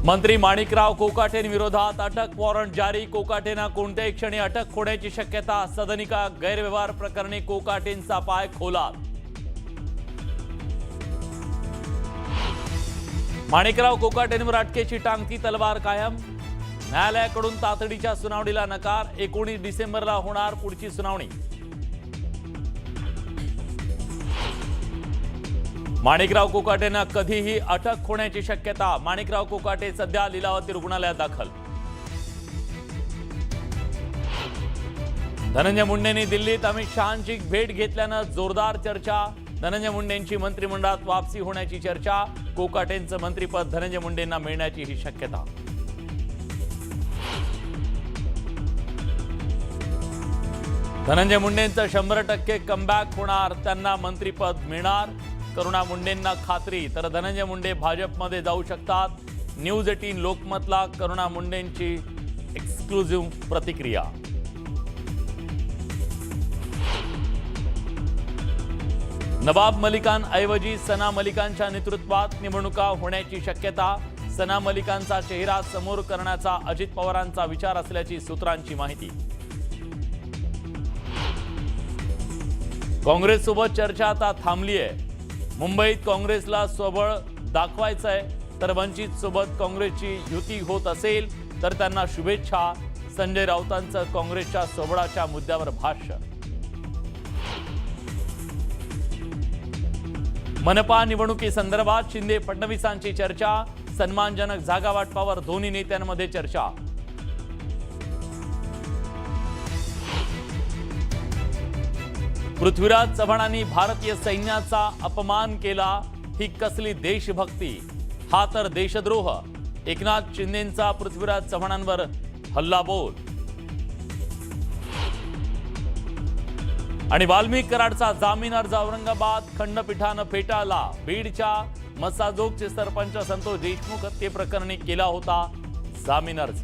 मंत्री माणिकराव कोकाटेंविरोधात अटक वॉरंट जारी। कोकाटेंना कोणत्याही क्षणी अटक होण्याची शक्यता। सदनिका गैरव्यवहार प्रकरणी कोकाटेंचा पाय खोलात। माणिकराव कोकाटेंवर अटकेची टांगती तलवार कायम। न्यायालयाकडून तातडीच्या सुनावणीला नकार। 19 डिसेंबरला होणार पुढची सुनावणी। माणिकराव कोकाटेंना कधीही अटक होण्याची शक्यता। माणिकराव कोकाटे सध्या लीलावती रुग्णालयात दाखल। धनंजय मुंडेंनी दिल्लीत अमित शहांची भेट घेतल्यानं जोरदार चर्चा। धनंजय मुंडेंची मंत्रिमंडळात वापसी होण्याची चर्चा। कोकाटेंचं मंत्रिपद धनंजय मुंडेंना मिळण्याची ही शक्यता। धनंजय मुंडेंचं 100% कमबॅक होणार। त्यांना मंत्रिपद मिळणार। करुणा मुंडेंना खात्री, तर धनंजय मुंडे भाजपमध्ये जाऊ शकतात। न्यूज 18 लोकमतला करुणा मुंडेंची एक्सक्लुझिव्ह प्रतिक्रिया। नवाब मलिकांऐवजी सना मलिकांच्या नेतृत्वात निवडणुका होण्याची शक्यता। सना मलिकांचा चेहरा समोर करण्याचा अजित पवारांचा विचार असल्याची सूत्रांची माहिती। काँग्रेससोबत चर्चा आता थांबली आहे। मुंबईत काँग्रेसला स्वबळ दाखवायचंय, तर वंचित सोबत काँग्रेसची युती होत असेल तर त्यांना शुभेच्छा। संजय राऊतांचं काँग्रेसच्या स्वबळाच्या मुद्द्यावर भाष्य। मनपा निवडणुकीसंदर्भात शिंदे फडणवीसांची चर्चा। सन्मानजनक जागा वाटपावर दोन्ही नेत्यांमध्ये चर्चा। पृथ्वीराज चव्हाणांनी भारतीय सैन्याचा अपमान केला। ही कसली देशभक्ती, हा तर देशद्रोह। एकनाथ शिंदेंचा पृथ्वीराज चव्हाणांवर हल्लाबोल। आणि वाल्मिक कराडचा जामीन अर्ज औरंगाबाद खंडपीठानं फेटाळला। बीडच्या मसाजोगचे सरपंच संतोष देशमुख हत्येप्रकरणी केला होता जामीन अर्ज।